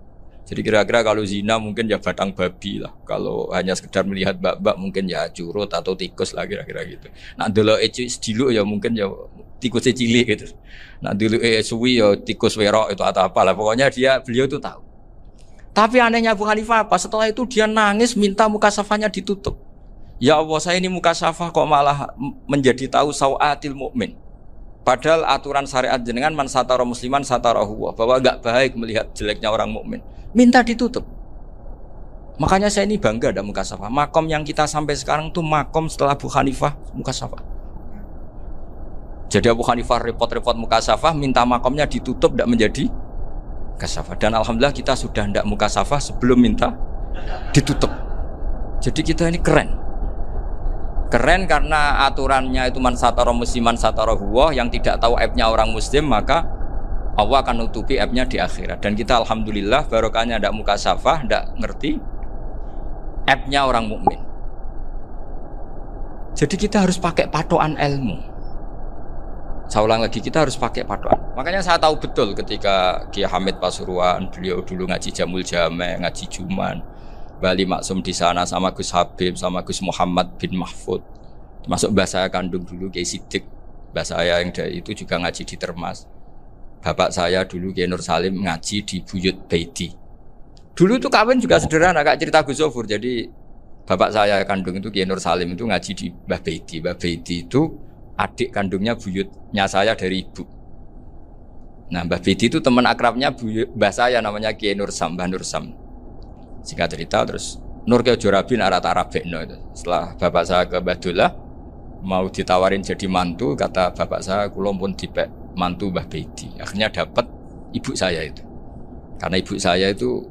Jadi kira-kira kalau zina mungkin ya batang babi lah. Kalau hanya sekedar melihat bak-bak mungkin ya curut atau tikus lah kira-kira gitu. Nak dulu sediluk ya mungkin ya tikusnya cilik gitu. Nak dulu suwi ya tikus werok itu atau apalah. Pokoknya beliau itu tahu. Tapi anehnya Abu Hanifah apa? Setelah itu dia nangis minta mukasafahnya ditutup. Ya Allah, saya ini mukasafah kok malah menjadi tahu sawatil mukmin. Padahal aturan syariat jenengan man satara musliman satarahu, bahwa enggak baik melihat jeleknya orang mukmin. Minta ditutup. Makanya saya ini bangga ada mukasafah. Makom yang kita sampai sekarang tuh makom setelah Abu Hanifah mukasafah. Jadi Abu Hanifah repot-repot mukasafah, minta makomnya ditutup tidak menjadi mukasafah. Dan alhamdulillah kita sudah tidak mukasafah sebelum minta ditutup. Jadi kita ini keren. Keren karena aturannya itu man satara musliman satara huwa, yang tidak tahu aibnya orang muslim maka Allah akan nutupi aibnya di akhirat. Dan kita alhamdulillah barokahnya tidak mukasafah, tidak ngerti aibnya orang mukmin. Jadi kita harus pakai patokan ilmu. Saya ulang lagi, kita harus pakai patokan. Makanya saya tahu betul ketika Kiai Hamid Pasuruan, beliau dulu ngaji Jamul Jame, ngaji Juman, Bali Maksum di sana sama Gus Habib, sama Gus Muhammad bin Mahfud. Termasuk mbah saya kandung dulu Kiai Sidik, mbah saya yang dari itu juga ngaji di Termas. Bapak saya dulu Kiai Nur Salim ngaji di Buyut Baiti. Dulu itu kawin juga sederhana, kayak cerita Gus Zofur. Jadi bapak saya kandung itu Kiai Nur Salim itu ngaji di Mbah Baiti. Mbah Baiti itu adik kandungnya buyutnya saya dari ibu. Nah, Mbah Bedi itu teman akrabnya mbah saya namanya Kiai Nursam, Mbah Nursam. Singkat cerita terus Nur ke Jorabi arah-arah Bekno itu. Setelah bapak saya ke Badullah mau ditawarin jadi mantu, kata bapak saya kula pun dipek mantu Mbah Bedi. Akhirnya dapat ibu saya itu. Karena ibu saya itu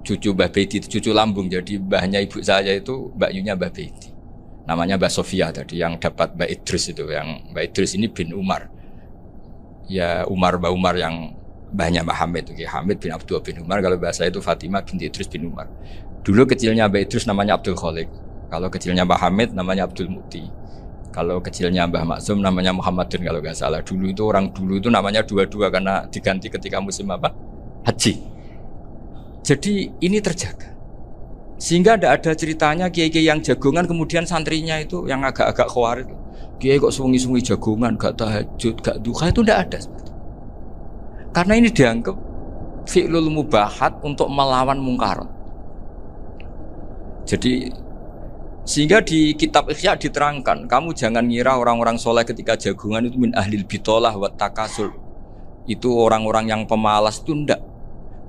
cucu Mbah Bedi, cucu lambung. Jadi mbahnya ibu saya itu Mbak Yunya Mbah Bedi. Namanya Mbah Sofia tadi yang dapat Mbak Idris itu. Yang Mbak Idris ini bin Umar. Ya Mbah Umar yang mbahnya Mbah Hamid itu. Hamid bin Abdullah bin Umar. Kalau bahasa itu Fatimah binti Idris bin Umar. Dulu kecilnya Mbah Idris namanya Abdul Khalik. Kalau kecilnya Mbah Hamid namanya Abdul Mukti. Kalau kecilnya Mbah Maksum namanya Muhammadun kalau nggak salah. Dulu itu orang dulu itu namanya dua-dua karena diganti ketika musim apa? Haji. Jadi ini terjaga. Sehingga tidak ada ceritanya kiai-kiai yang jagongan kemudian santrinya itu yang agak-agak khawatir. Kiai kok sungi-sungi jagongan, gak tahajud, gak duha, itu tidak ada seperti itu. Karena ini dianggap fi'lul mubahat untuk melawan mungkar. Jadi sehingga di kitab Ihya diterangkan, kamu jangan ngira orang-orang soleh ketika jagungan itu min ahlil bitolah wa takasul. Itu orang-orang yang pemalas itu enggak.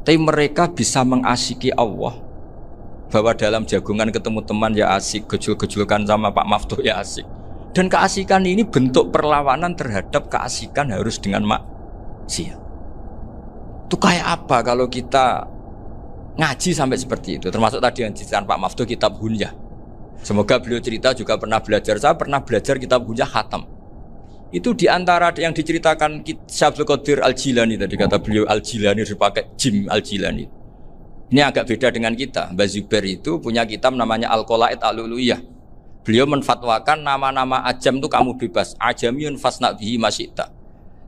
Tapi mereka bisa mengasyiki Allah. Bahwa dalam jagungan ketemu teman ya asik, gejul-gejulkan sama Pak Maftuh ya asik. Dan keasikan ini bentuk perlawanan terhadap keasikan harus dengan maksiat. Itu kayak apa kalau kita ngaji sampai seperti itu? Termasuk tadi yang diceritakan Pak Maftuh kitab Hunyah. Semoga beliau cerita juga pernah belajar. Saya pernah belajar kitab Hunyah khatam. Itu diantara yang diceritakan Syabdul Qadir Al-Jilani tadi kata beliau Al-Jilani dipakai Jim Al-Jilani. Ini agak beda dengan kita. Mbah Zubair itu punya kitab namanya Al-Qolaid Al-Uluyah. Beliau menfatwakan nama-nama ajam itu kamu bebas. Ajamiyun fasna bihi masyita.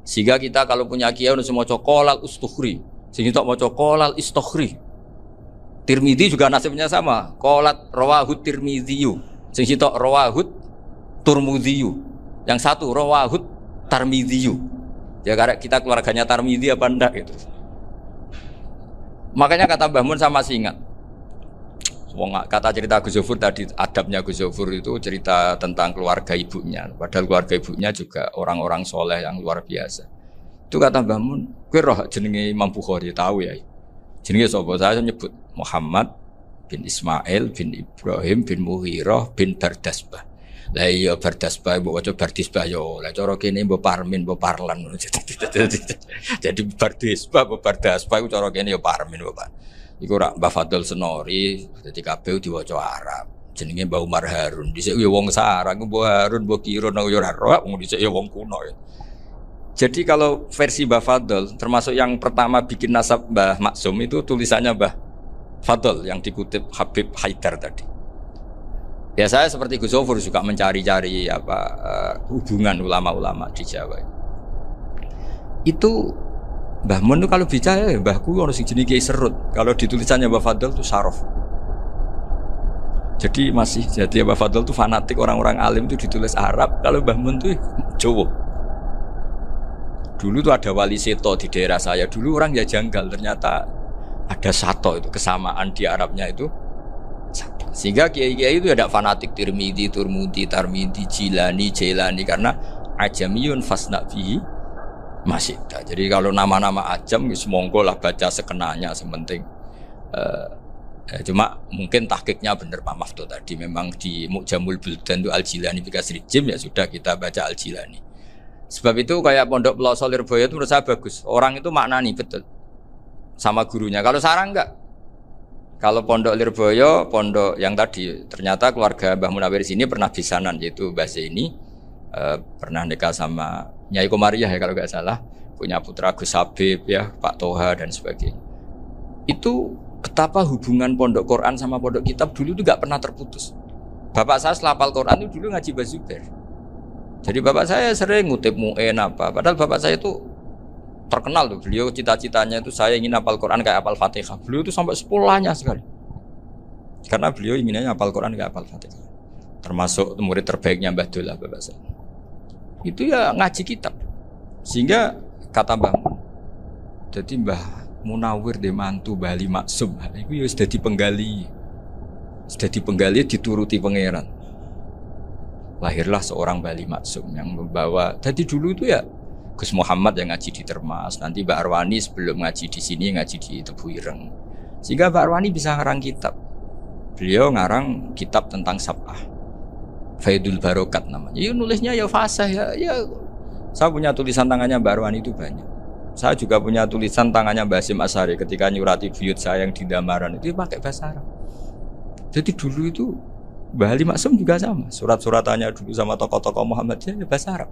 Sehingga kita kalau punya kiai harus mau qolal ustukhri. Sehingga mau qolal istukhri. Tirmidzi juga nasibnya sama. Qolat rawahut Tirmidziyu. Sing sitok rawahut Turmudziyu. Yang satu rawahut Tarmidziyu. Ya karena kita keluarganya Tarmidzi apa enggak gitu. Makanya kata Mbah Mun sama masih ingat. Kata cerita Gus Zofur tadi, adabnya Gus Zofur itu cerita tentang keluarga ibunya. Padahal keluarga ibunya juga orang-orang soleh yang luar biasa. Itu kata Mbah Mun, kowe roh jenenge Imam Bukhari tahu ya. Jenenge sapa? Saya nyebut Muhammad bin Ismail bin Ibrahim bin Mughirah bin Bardasbah. Lah iya Bardasbah mbok waca Bardisbah yo. Lah cara kene mbok Parmin mbok Parlan. Jadi Bardisbah mbok Bardasbah iku cara kene yo Parmin mbok. Iku rak Mbah Fadl Senori dadi kabeh diwaca Arab. Jenenge Mbah Umar Harun. Dhisik yo wong Sarang, Mbah Harun mbok kira nang yo ora roh, wong dhisik yo wong kuno ya. Jadi kalau versi Mbah Fadl termasuk yang pertama bikin nasab Mbah Maksum itu tulisannya Mbah Fadl yang dikutip Habib Haidar tadi. Ya saya seperti Gus Zofur juga mencari-cari hubungan ulama-ulama di Jawa. Itu Mbah Mun itu kalau bicara ya mbahku harus jenis Kiai Serut. Kalau ditulisannya Mbah Fadl itu Sarof. Jadi Mbah Fadl itu fanatik orang-orang alim itu ditulis Arab. Kalau Mbah Mun itu Jawa. Dulu tuh ada wali seto di daerah saya. Dulu orang ya janggal ternyata ada sato itu kesamaan di Arabnya itu. Sehingga kiai-kiai itu ada fanatik Tirmidzi, Turmudi, Tarmidi, Jilani, Jailani karena ajamiyun fasna fihi masyita. Jadi kalau nama-nama ajam semonggo lah baca sekenanya sementing. Cuma mungkin tahqiqnya benar Pak Maftuh tadi memang di Mu'jamul Buldan itu Al-Jilani bikasri jim ya sudah kita baca Al-Jilani. Sebab itu kayak Pondok Pelosok Lirboyo itu menurut saya bagus. Orang itu maknani betul sama gurunya. Kalau Sarang enggak. Kalau Pondok Lirboyo, pondok yang tadi ternyata keluarga Mbah Munawir sini pernah bisanan yaitu Mbah Zaini pernah nikah sama Nyai Komariah ya kalau nggak salah, punya putra Gus Habib ya, Pak Toha dan sebagainya. Itu betapa hubungan pondok Quran sama pondok kitab dulu itu nggak pernah terputus. Bapak saya setelah hafal Quran itu dulu ngaji Mbah Zubair. Jadi bapak saya sering ngutip mu'en apa, padahal bapak saya itu terkenal tuh, beliau cita-citanya itu saya ingin hafal Quran kayak hafal Fatihah. Beliau itu sampai sepulahnya sekali. Karena beliau inginnya hafal Quran kayak hafal Fatihah. Termasuk murid terbaiknya Mbah Dullah bapak saya. Itu ya ngaji kitab. Sehingga kata Mbah Mun, jadi Mbah Munawir de mantu Bali Maksum. Itu ya sudah dipenggali. Sudah dipenggali dituruti pangeran. lahirlah seorang Bali Maksum yang membawa. Jadi dulu itu ya Gus Muhammad yang ngaji di Termas, nanti Mbak Arwani sebelum ngaji di sini ngaji di Tebu Ireng. Sehingga Mbak Arwani bisa ngarang kitab. Beliau ngarang kitab tentang Sab'ah, Faidul Barokat namanya. Ya nulisnya ya fasih ya. Saya punya tulisan tangannya Mbak Arwani itu banyak. Saya juga punya tulisan tangannya Mbak Hasyim Asy'ari ketika nyurati buyut saya yang di Damaran itu pakai bahasa Arab. Jadi dulu itu Mbah Ali Maksum juga sama. Surat-suratannya dulu sama tokoh-tokoh Muhammadiyah ya bahasa Arab.